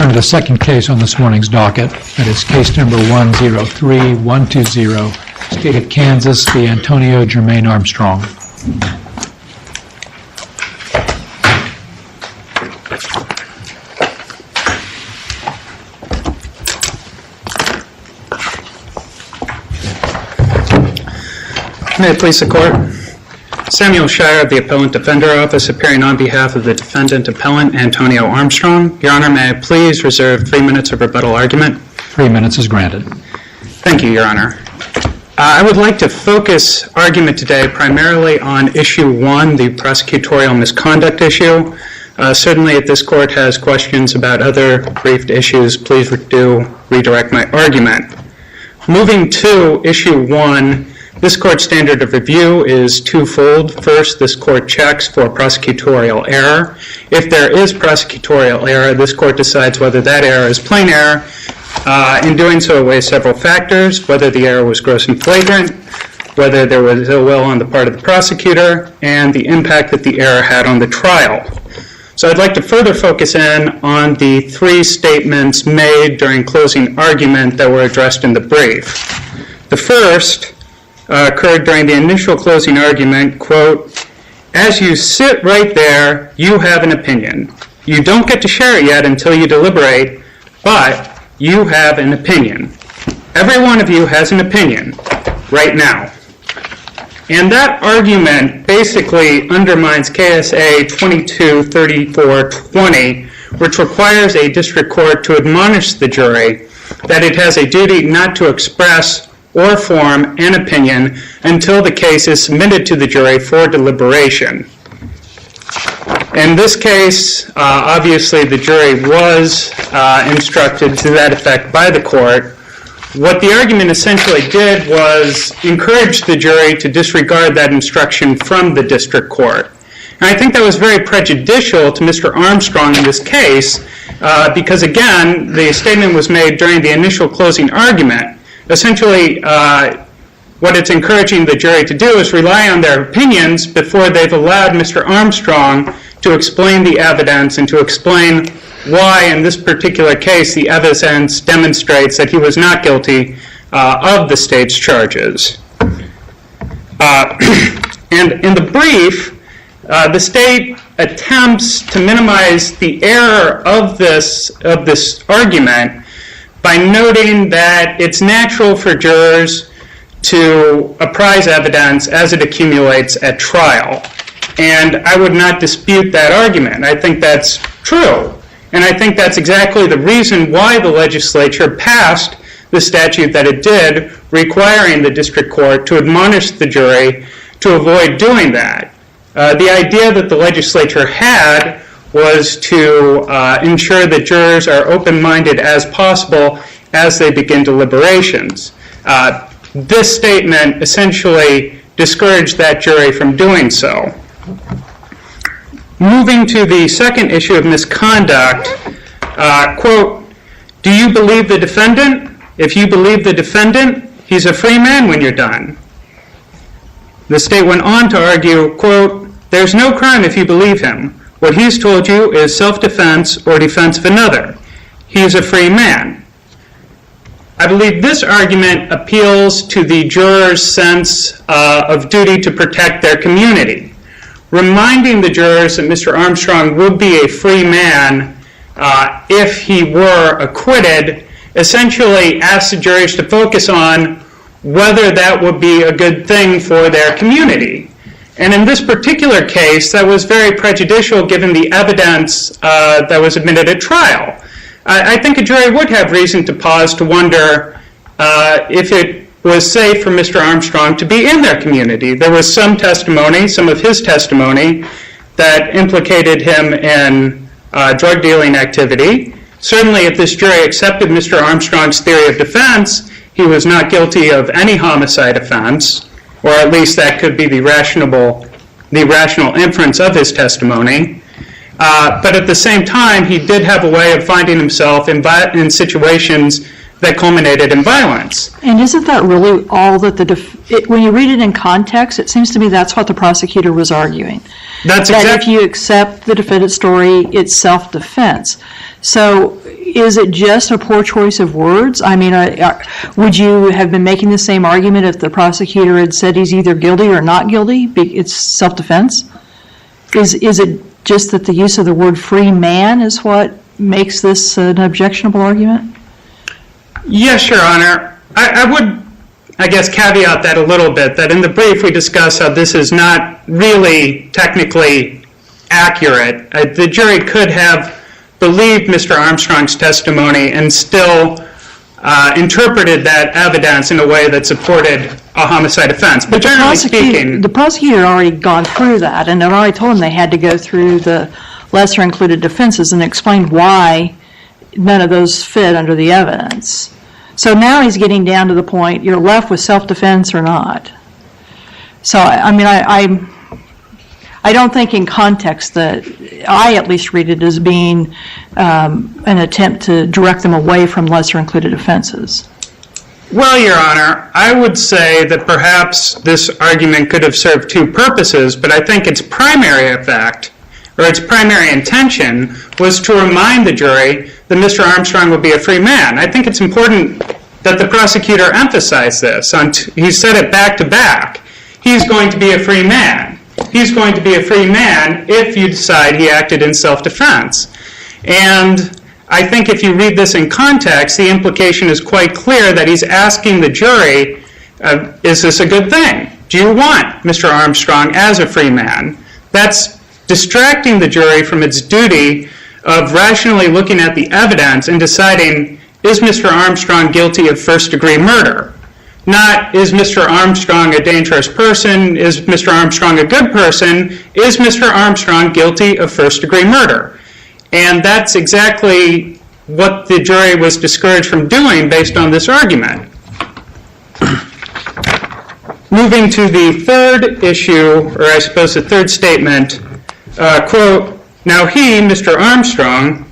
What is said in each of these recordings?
turn to the second case on this morning's docket. That is case number 103120, State of Kansas v. Antonio Jermaine Armstrong. May it please the Court. Samuel Shire of the Appellant Defender Office, appearing on behalf of the defendant appellant Antonio Armstrong. Your Honor, may I please reserve 3 minutes of rebuttal argument? 3 minutes is granted. Thank you, Your Honor. I would like to focus argument today primarily on Issue 1, the prosecutorial misconduct issue. Certainly, if this Court has questions about other briefed issues, please do redirect my argument. Moving to Issue 1, this Court's standard of review is twofold. First, this Court checks for prosecutorial error. If there is prosecutorial error, this Court decides whether that error is plain error. In doing so, it weighs several factors: whether the error was gross and flagrant, whether there was ill will on the part of the prosecutor, and the impact that the error had on the trial. So I'd like to further focus in on the 3 statements made during closing argument that were addressed in the brief. The first occurred during the initial closing argument, quote, "As you sit right there, you have an opinion. You don't get to share it yet until you deliberate, but you have an opinion. Every one of you has an opinion right now." And that argument basically undermines KSA 223420, which requires a district court to admonish the jury that it has a duty not to express or form an opinion until the case is submitted to the jury for deliberation. In this case, obviously the jury was instructed to that effect by the court. What the argument essentially did was encourage the jury to disregard that instruction from the district court. And I think that was very prejudicial to Mr. Armstrong in this case because, again, the statement was made during the initial closing argument. Essentially, what it's encouraging the jury to do is rely on their opinions before they've allowed Mr. Armstrong to explain the evidence and to explain why, in this particular case, the evidence demonstrates that he was not guilty of the state's charges. And in the brief, the state attempts to minimize the error of this argument by noting that it's natural for jurors to apprise evidence as it accumulates at trial. And I would not dispute that argument. I think that's true. And I think that's exactly the reason why the legislature passed the statute that it did, requiring the district court to admonish the jury to avoid doing that. The idea that the legislature had was to ensure that jurors are open-minded as possible as they begin deliberations. This statement essentially discouraged that jury from doing so. Moving to the second issue of misconduct, quote, "Do you believe the defendant? If you believe the defendant, he's a free man when you're done." The state went on to argue, quote, "There's no crime if you believe him. What he's told you is self-defense or defense of another. He's a free man." I believe this argument appeals to the jurors' sense of duty to protect their community, reminding the jurors that Mr. Armstrong would be a free man if he were acquitted, essentially asks the jurors to focus on whether that would be a good thing for their community. And in this particular case, that was very prejudicial given the evidence that was admitted at trial. I think a jury would have reason to pause to wonder if it was safe for Mr. Armstrong to be in their community. There was some testimony, some of his testimony, that implicated him in drug dealing activity. Certainly, if this jury accepted Mr. Armstrong's theory of defense, he was not guilty of any homicide offense, or at least that could be the rational inference of his testimony. But at the same time, he did have a way of finding himself in situations that culminated in violence. And isn't that really all that when you read it in context, it seems to me that's what the prosecutor was arguing. That if you accept the defendant's story, it's self-defense. So is it just a poor choice of words? I mean, would you have been making the same argument if the prosecutor had said he's either guilty or not guilty? It's self-defense? Is it just that the use of the word free man is what makes this an objectionable argument? Yes, Your Honor. I would, I guess, caveat that a little bit, that in the brief we discuss how this is not really technically accurate. The jury could have believed Mr. Armstrong's testimony and still interpreted that evidence in a way that supported a homicide offense. But generally speaking... The prosecutor had already gone through that, and had already told him they had to go through the lesser included defenses and explained why none of those fit under the evidence. So now he's getting down to the point, you're left with self-defense or not. So, I mean, I don't think in context that I at least read it as being an attempt to direct them away from lesser included offenses. Well, Your Honor, I would say that perhaps this argument could have served two purposes, but I think its primary effect, or its primary intention, was to remind the jury that Mr. Armstrong would be a free man. I think it's important that the prosecutor emphasize this. He said it back to back. He's going to be a free man. He's going to be a free man if you decide he acted in self-defense. And I think if you read this in context, the implication is quite clear that he's asking the jury, is this a good thing? Do you want Mr. Armstrong as a free man? That's distracting the jury from its duty of rationally looking at the evidence and deciding, is Mr. Armstrong guilty of first-degree murder? Not, is Mr. Armstrong a dangerous person? Is Mr. Armstrong a good person? Is Mr. Armstrong guilty of first-degree murder? And that's exactly what the jury was discouraged from doing based on this argument. Moving to the third issue, or I suppose the third statement, quote, now he, Mr. Armstrong,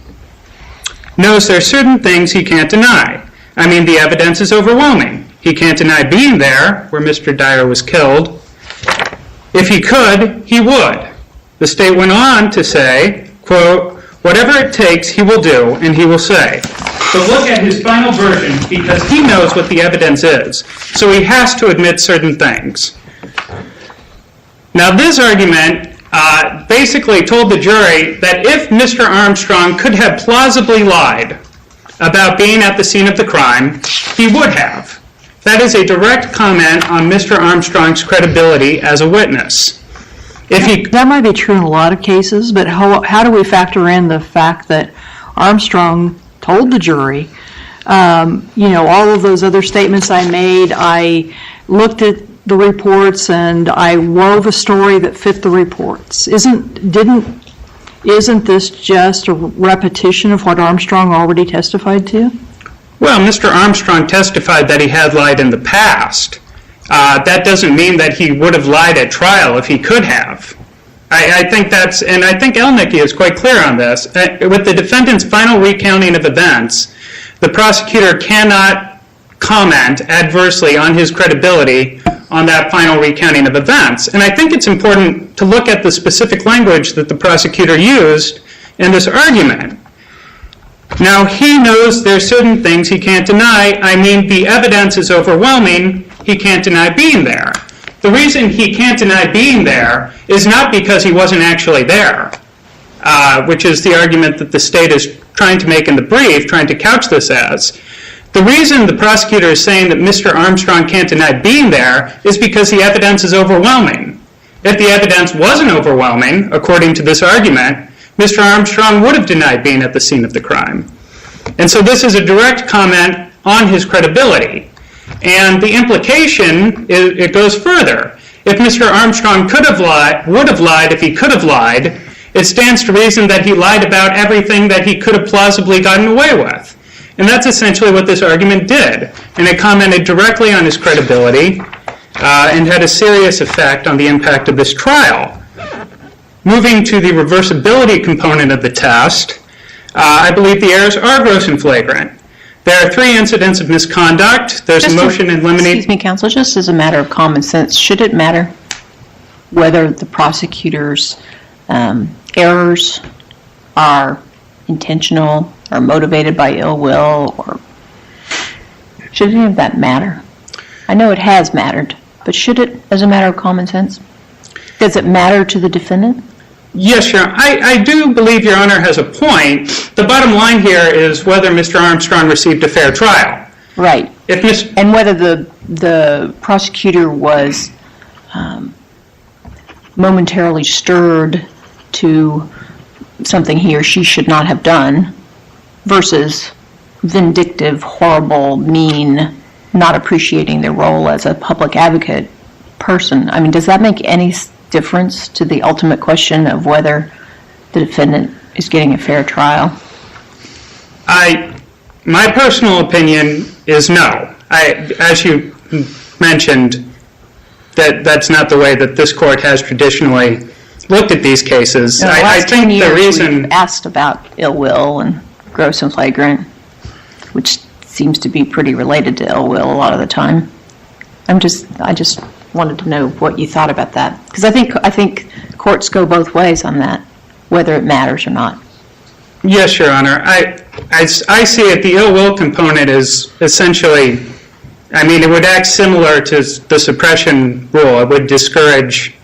knows there are certain things he can't deny. I mean, the evidence is overwhelming. He can't deny being there where Mr. Dyer was killed. If he could, he would. The state went on to say, quote, whatever it takes, he will do, and he will say. But look at his final version, because he knows what the evidence is. So he has to admit certain things. Now, this argument basically told the jury that if Mr. Armstrong could have plausibly lied about being at the scene of the crime, he would have. That is a direct comment on Mr. Armstrong's credibility as a witness. That might be true in a lot of cases, but how do we factor in the fact that Armstrong told the jury, all of those other statements I made, I looked at the reports and I wove a story that fit the reports. Isn't this just a repetition of what Armstrong already testified to? Well, Mr. Armstrong testified that he had lied in the past. That doesn't mean that he would have lied at trial if he could have. I think Elnicky is quite clear on this. With the defendant's final recounting of events, the prosecutor cannot comment adversely on his credibility on that final recounting of events. And I think it's important to look at the specific language that the prosecutor used in this argument. Now, he knows there are certain things he can't deny. I mean, the evidence is overwhelming. He can't deny being there. The reason he can't deny being there is not because he wasn't actually there, which is the argument that the state is trying to make in the brief, trying to couch this as. The reason the prosecutor is saying that Mr. Armstrong can't deny being there is because the evidence is overwhelming. If the evidence wasn't overwhelming, according to this argument, Mr. Armstrong would have denied being at the scene of the crime. And so this is a direct comment on his credibility. And the implication, it goes further. If Mr. Armstrong would have lied if he could have lied, it stands to reason that he lied about everything that he could have plausibly gotten away with. And that's essentially what this argument did. And it commented directly on his credibility and had a serious effect on the impact of this trial. Moving to the reversibility component of the test, I believe the errors are gross and flagrant. There are 3 incidents of misconduct. There's a motion in limine. Excuse me, counsel, just as a matter of common sense, should it matter whether the prosecutor's errors are intentional or motivated by ill will, or should any of that matter? I know it has mattered, but should it as a matter of common sense? Does it matter to the defendant? Yes, Your Honor. I do believe Your Honor has a point. The bottom line here is whether Mr. Armstrong received a fair trial. Right. If And whether the prosecutor was momentarily stirred to something he or she should not have done versus vindictive, horrible, mean, not appreciating their role as a public advocate person. I mean, does that make any difference to the ultimate question of whether the defendant is getting a fair trial? My personal opinion is no. As you mentioned, that's not the way that this court has traditionally looked at these cases. I think the reason we've asked about ill will and gross and flagrant, which seems to be pretty related to ill will a lot of the time. I just wanted to know what you thought about that, because I think courts go both ways on that, whether it matters or not. Yes, Your Honor. I see it, the ill will component is essentially, I mean, it would act similar to the suppression rule. It would discourage,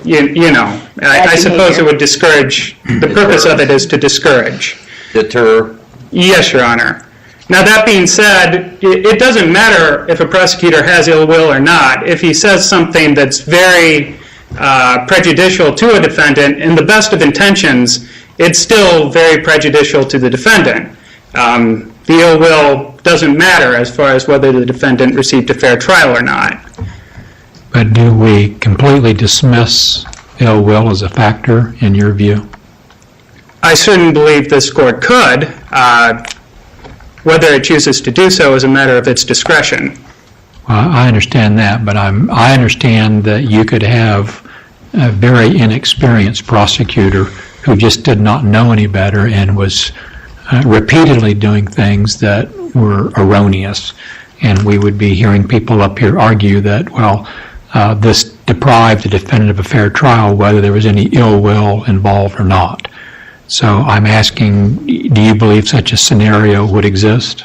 I suppose it would discourage, the purpose of it is to discourage. Deter? Yes, Your Honor. Now, that being said, it doesn't matter if a prosecutor has ill will or not. If he says something that's very prejudicial to a defendant, in the best of intentions, it's still very prejudicial to the defendant. The ill will doesn't matter as far as whether the defendant received a fair trial or not. But do we completely dismiss ill will as a factor in your view? I certainly believe this court could. Whether it chooses to do so is a matter of its discretion. Well, I understand that, but I understand that you could have a very inexperienced prosecutor who just did not know any better and was repeatedly doing things that were erroneous. And we would be hearing people up here argue that, well, this deprived the defendant of a fair trial, whether there was any ill will involved or not. So I'm asking, do you believe such a scenario would exist?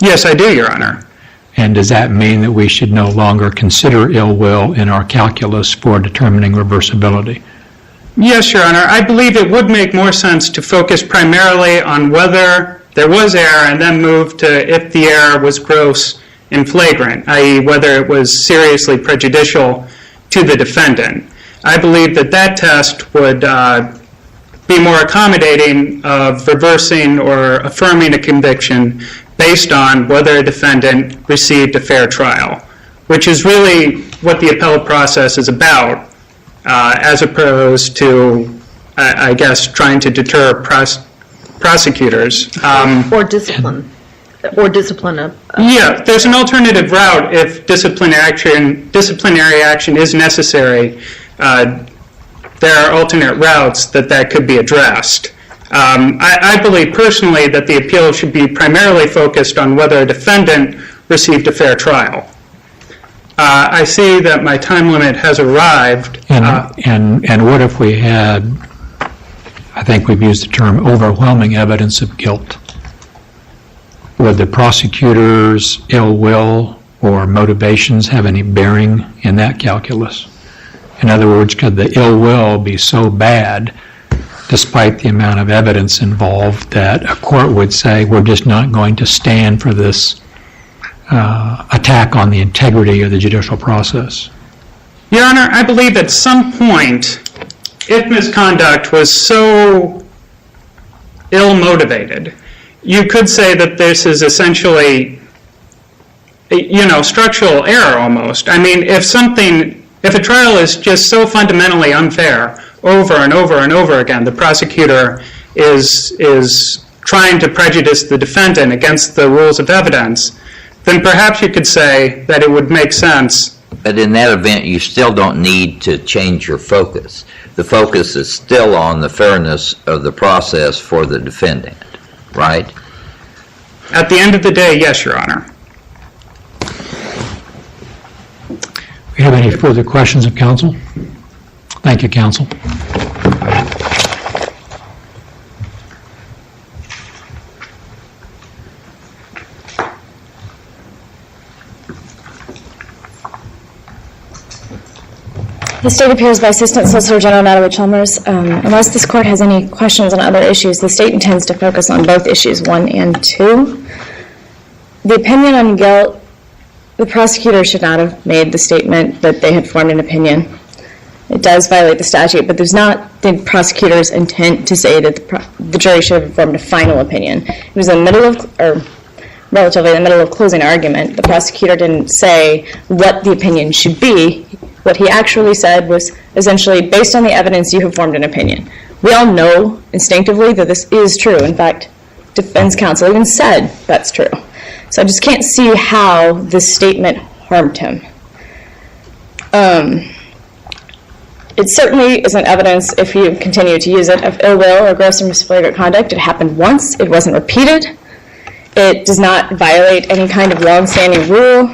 Yes, I do, Your Honor. And does that mean that we should no longer consider ill will in our calculus for determining reversibility? Yes, Your Honor. I believe it would make more sense to focus primarily on whether there was error and then move to if the error was gross and flagrant, i.e. whether it was seriously prejudicial to the defendant. I believe that test would be more accommodating of reversing or affirming a conviction based on whether a defendant received a fair trial, which is really what the appellate process is about, as opposed to, I guess, trying to deter prosecutors. Or discipline. Yeah, there's an alternative route if disciplinary action is necessary. There are alternate routes that could be addressed. I believe personally that the appeal should be primarily focused on whether a defendant received a fair trial. I see that my time limit has arrived. And what if we had, I think we've used the term, overwhelming evidence of guilt? Would the prosecutor's ill will or motivations have any bearing in that calculus? In other words, could the ill will be so bad, despite the amount of evidence involved, that a court would say, we're just not going to stand for this attack on the integrity of the judicial process? Your Honor, I believe at some point, if misconduct was so ill-motivated, you could say that this is essentially, structural error almost. I mean, if a trial is just so fundamentally unfair over and over and over again, the prosecutor is trying to prejudice the defendant against the rules of evidence, then perhaps you could say that it would make sense. But in that event, you still don't need to change your focus. The focus is still on the fairness of the process for the defendant, right? At the end of the day, yes, Your Honor. Do we have any further questions of counsel? Thank you, counsel. The state appears by Assistant Solicitor General Natalie Chalmers. Unless this court has any questions on other issues, the state intends to focus on both issues 1 and 2. The opinion on guilt, the prosecutor should not have made the statement that they had formed an opinion. It does violate the statute, but there's not the prosecutor's intent to say that the jury should have formed a final opinion. It was in the middle of, or relatively in the middle of closing argument. The prosecutor didn't say what the opinion should be. What he actually said was essentially, based on the evidence, you have formed an opinion. We all know instinctively that this is true. In fact, defense counsel even said that's true. So I just can't see how this statement harmed him. It certainly isn't evidence, if you continue to use it, of ill will or gross and flagrant conduct. It happened once. It wasn't repeated. It does not violate any kind of long-standing rule.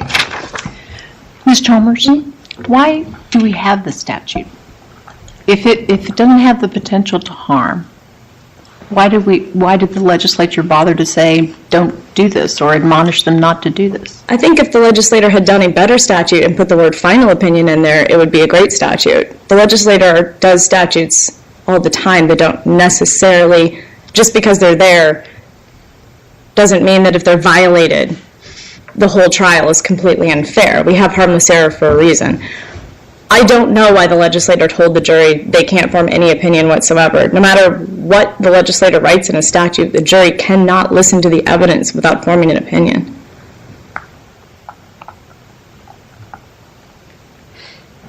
Ms. Chalmers, why do we have the statute? If it doesn't have the potential to harm, why did the legislature bother to say, don't do this, or admonish them not to do this? I think if the legislator had done a better statute and put the word final opinion in there, it would be a great statute. The legislator does statutes all the time that don't necessarily, just because they're there, doesn't mean that if they're violated, the whole trial is completely unfair. We have harmless error for a reason. I don't know why the legislator told the jury they can't form any opinion whatsoever. No matter what the legislator writes in a statute, the jury cannot listen to the evidence without forming an opinion. I'm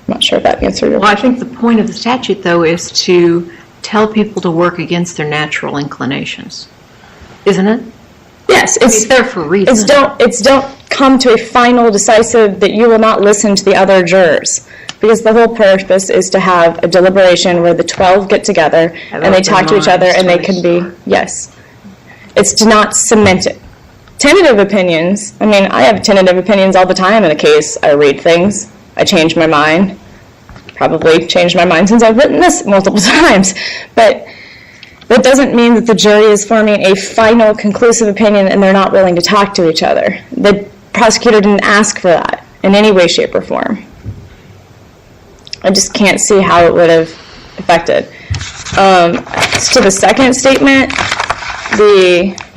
not sure if that answered your Well, I question. think the point of the statute, though, is to tell people to work against their natural inclinations, isn't it? Yes, It's there for a reason. It's don't come to a final decisive that you will not listen to the other jurors. Because the whole purpose is to have a deliberation where the 12 get together and they talk to each other and they can be, yes. It's to not cement it. Tentative opinions, I mean, I have tentative opinions all the time in a case. I read things, I change my mind. Probably changed my mind since I've written this multiple times. But that doesn't mean that the jury is forming a final conclusive opinion and they're not willing to talk to each other. The prosecutor didn't ask for that in any way, shape, or form. I just can't see how it would have affected. To the second statement,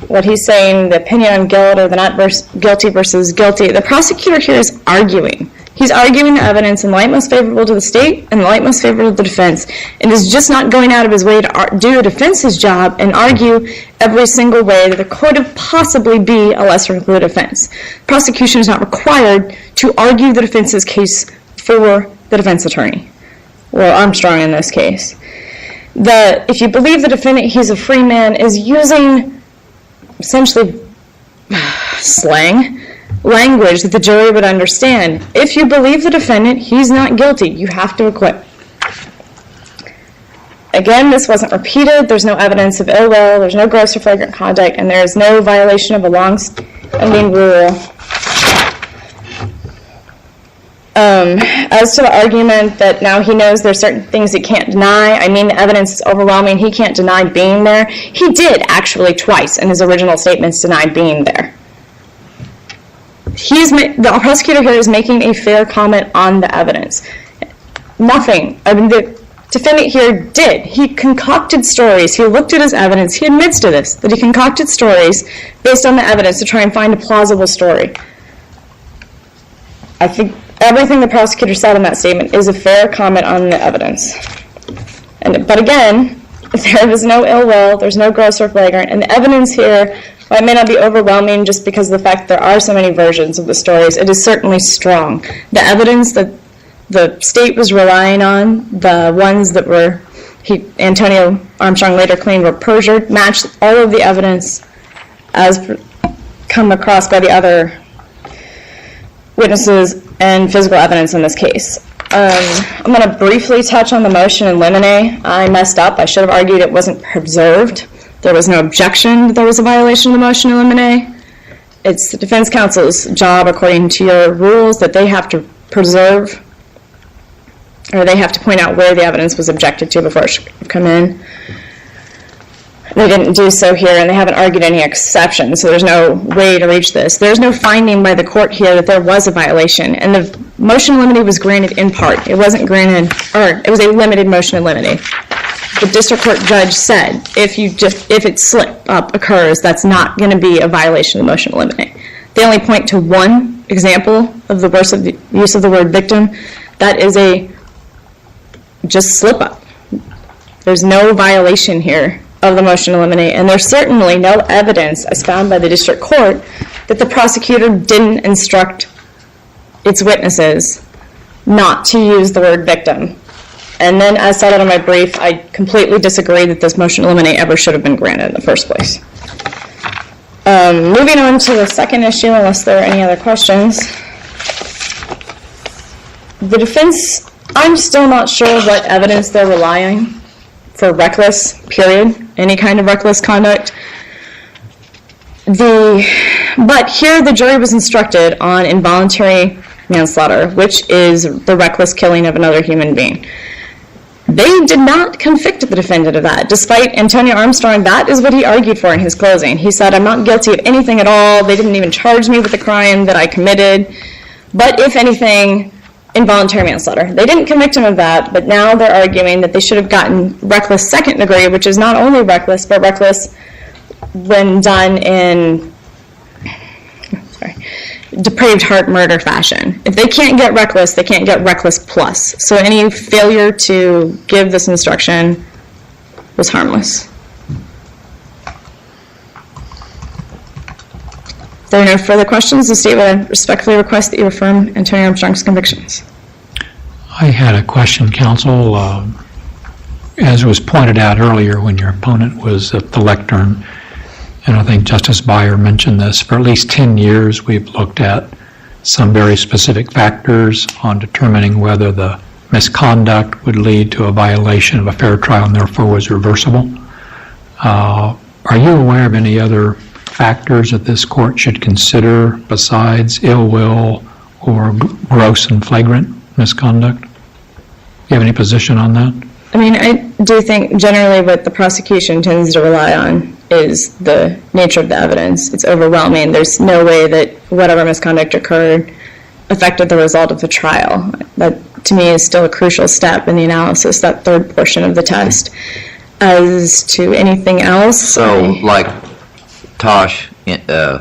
what he's saying, the opinion on guilt or the not guilty versus guilty, the prosecutor here is arguing. He's arguing the evidence in the light most favorable to the state and the light most favorable to the defense, and is just not going out of his way to do the defense's job and argue every single way that there could possibly be a lesser included offense. Prosecution is not required to argue the defense's case for the defense attorney, or Armstrong in this case. If you believe the defendant, he's a free man, is using essentially slang language that the jury would understand. If you believe the defendant, he's not guilty. You have to acquit. Again, this wasn't repeated. There's no evidence of ill will. There's no gross or flagrant conduct, and there is no violation of a long-standing rule. As to the argument that now he knows there's certain things he can't deny, I mean, the evidence is overwhelming. He can't deny being there. He did actually twice in his original statements deny being there. The prosecutor here is making a fair comment on the evidence. Nothing. I mean, the defendant here did. He concocted stories. He looked at his evidence. He admits to this, that he concocted stories based on the evidence to try and find a plausible story. I think everything the prosecutor said in that statement is a fair comment on the evidence. But again, there is no ill will, there's no gross or flagrant, and the evidence here, while it may not be overwhelming just because of the fact there are so many versions of the stories, it is certainly strong. The evidence that the state was relying on, the ones that Antonio Armstrong later claimed were perjured, matched all of the evidence as come across by the other witnesses and physical evidence in this case. I'm going to briefly touch on the motion in limine. I messed up. I should have argued it wasn't preserved. There was no objection that there was a violation of the motion in limine. it's the defense counsel's job, according to your rules, that they have to preserve, or they have to point out where the evidence was objected to before it should come in. They didn't do so here, and they haven't argued any exceptions, so there's no way to reach this. There's no finding by the court here that there was a violation, and the motion in limine was granted in part. It wasn't granted, or it was a limited motion in limine. The district court judge said, if it slip up occurs, that's not going to be a violation of the motion in limine. They only point to one example of the worst of the use of the word victim. That is a just slip up. There's no violation here of the motion to eliminate, and there's certainly no evidence, as found by the district court, that the prosecutor didn't instruct its witnesses not to use the word victim. And then, as cited in my brief, I completely disagree that this motion to eliminate ever should have been granted in the first place. Moving on to the second issue, unless there are any other questions. The defense, I'm still not sure what evidence they're relying for reckless, period, any kind of reckless conduct. But here the jury was instructed on involuntary manslaughter, which is the reckless killing of another human being. They did not convict the defendant of that, despite Antonio Armstrong. That is what he argued for in his closing. He said, I'm not guilty of anything at all. They didn't even charge me with the crime that I committed. But if anything, involuntary manslaughter. They didn't convict him of that, but now they're arguing that they should have gotten reckless second degree, which is not only reckless, but reckless when done in depraved heart murder fashion. If they can't get reckless, they can't get reckless plus. So any failure to give this instruction was harmless. If there are no further questions, the state would respectfully request that you affirm Antonio Armstrong's convictions. I had a question, counsel. As was pointed out earlier when your opponent was at the lectern, and I think Justice Beyer mentioned this, for at least 10 years we've looked at some very specific factors on determining whether the misconduct would lead to a violation of a fair trial and therefore was reversible. Are you aware of any other factors that this court should consider besides ill will or gross and flagrant misconduct? Do you have any position on that? I mean, I do think generally what the prosecution tends to rely on is the nature of the evidence. It's overwhelming. There's no way that whatever misconduct occurred affected the result of the trial. That, to me, is still a crucial step in the analysis, that third portion of the test. As to anything else... So, like Tosh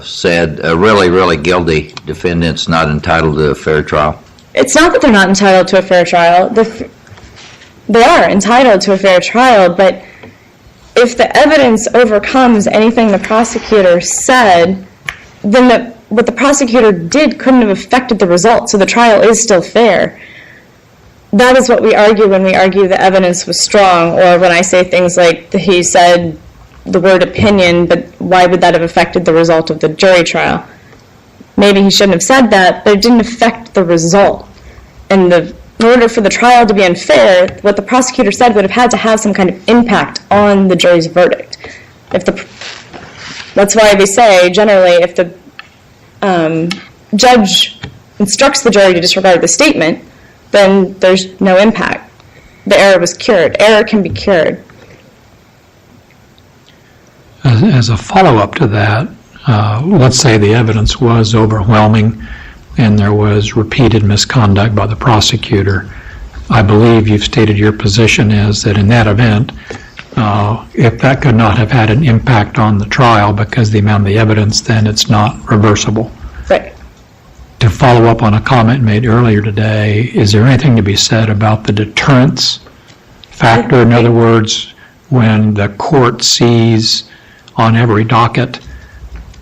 said, a really, really guilty defendant's not entitled to a fair trial? It's not that they're not entitled to a fair trial. They are entitled to a fair trial, but if the evidence overcomes anything the prosecutor said, then what the prosecutor did couldn't have affected the result, so the trial is still fair. That is what we argue when we argue the evidence was strong, or when I say things like he said the word opinion, but why would that have affected the result of the jury trial? Maybe he shouldn't have said that, but it didn't affect the result. And in order for the trial to be unfair, what the prosecutor said would have had to have some kind of impact on the jury's verdict. That's why we say, generally, if the judge instructs the jury to disregard the statement, then there's no impact. The error was cured. Error can be cured. As a follow-up to that, let's say the evidence was overwhelming and there was repeated misconduct by the prosecutor. I believe you've stated your position is that in that event, if that could not have had an impact on the trial because of the amount of the evidence, then it's not reversible. Right. To follow up on a comment made earlier today, is there anything to be said about the deterrence factor? In other words, when the court sees on every docket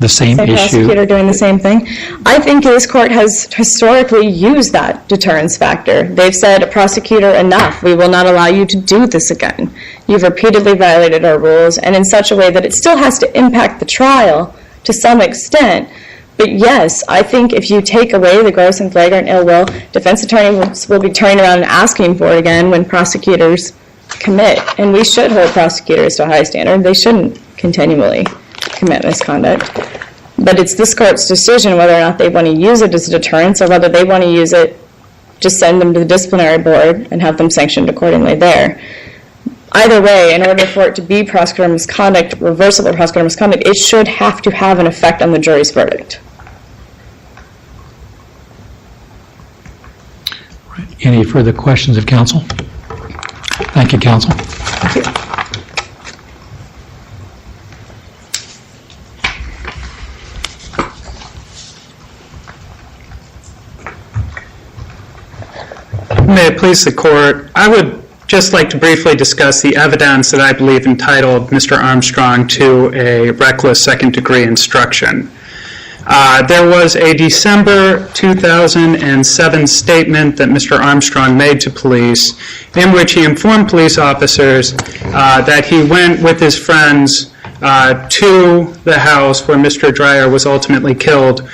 the same issue. Prosecutor doing the same thing. I think this court has historically used that deterrence factor. They've said, prosecutor, enough. We will not allow you to do this again. You've repeatedly violated our rules, and in such a way that it still has to impact the trial to some extent. But yes, I think if you take away the gross and flagrant ill will, defense attorneys will be turning around and asking for it again when prosecutors commit. And we should hold prosecutors to a high standard. They shouldn't continually commit misconduct. But it's this court's decision whether or not they want to use it as a deterrence or whether they want to use it, just send them to the disciplinary board and have them sanctioned accordingly there. Either way, in order for it to be prosecutor misconduct, reversible prosecutor misconduct, it should have to have an effect on the jury's verdict. Any further questions of counsel? Thank you, counsel. May it please the court, I would just like to briefly discuss the evidence that I believe entitled Mr. Armstrong to a reckless second-degree instruction. There was a December 2007 statement that Mr. Armstrong made to police in which he informed police officers that he went with his friends to the house where Mr. Dreyer was ultimately killed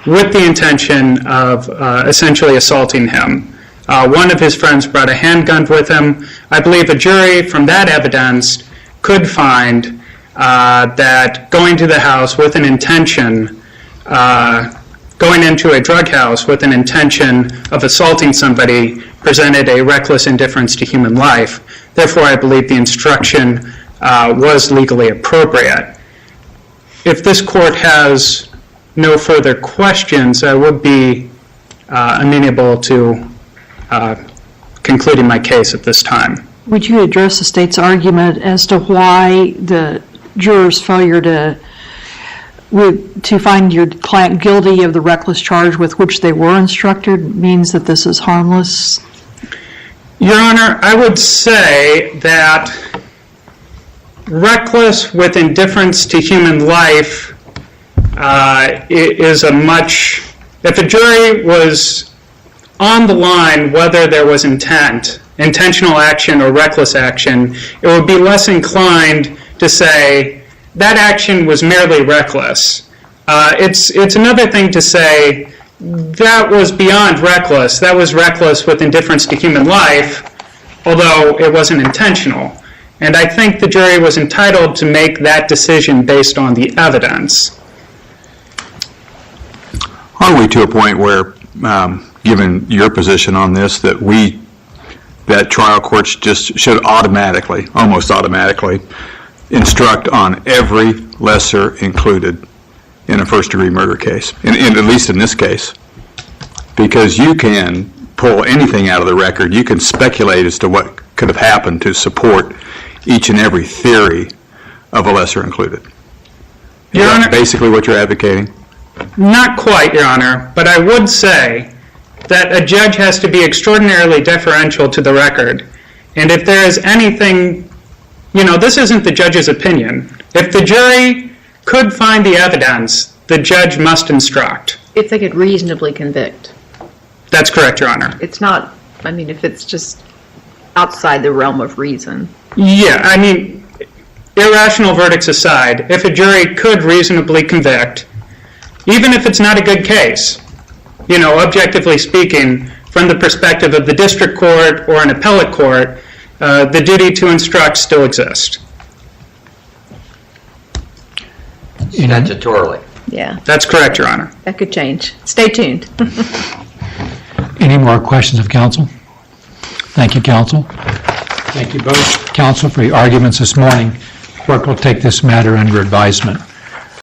with the intention of essentially assaulting him. One of his friends brought a handgun with him. I believe a jury from that evidence could find that going to the house with an intention, going into a drug house with an intention of assaulting somebody presented a reckless indifference to human life. Therefore, I believe the instruction was legally appropriate. If this court has no further questions, I would be amenable to concluding my case at this time. Would you address the state's argument as to why the jurors' failure to find your client guilty of the reckless charge with which they were instructed means that this is harmless? Your Honor, I would say that reckless with indifference to human life is a much... If a jury was on the line whether there was intentional action or reckless action, it would be less inclined to say that action was merely reckless. It's another thing to say that was beyond reckless. That was reckless with indifference to human life, although it wasn't intentional. And I think the jury was entitled to make that decision based on the evidence. Are we to a point where, given your position on this, that trial courts just should automatically, almost automatically, instruct on every lesser included in a first-degree murder case, at least in this case? Because you can pull anything out of the record. You can speculate as to what could have happened to support each and every theory of a lesser included. Is Your that Honor, basically what you're advocating? Not quite, Your Honor, but I would say that a judge has to be extraordinarily deferential to the record. And if there is anything, this isn't the judge's opinion. If the jury could find the evidence, the judge must instruct. If they could reasonably convict. That's correct, Your Honor. It's not, if it's just outside the realm of reason. Yeah, irrational verdicts aside, if a jury could reasonably convict, even if it's not a good case, objectively speaking, from the perspective of the district court or an appellate court, the duty to instruct still exists. Statutorily. Yeah, That's correct, Your Honor. that could change. Stay tuned. Any more questions of counsel? Thank you, counsel. Thank you both, counsel, for your arguments this morning. Clerk will take this matter under advisement.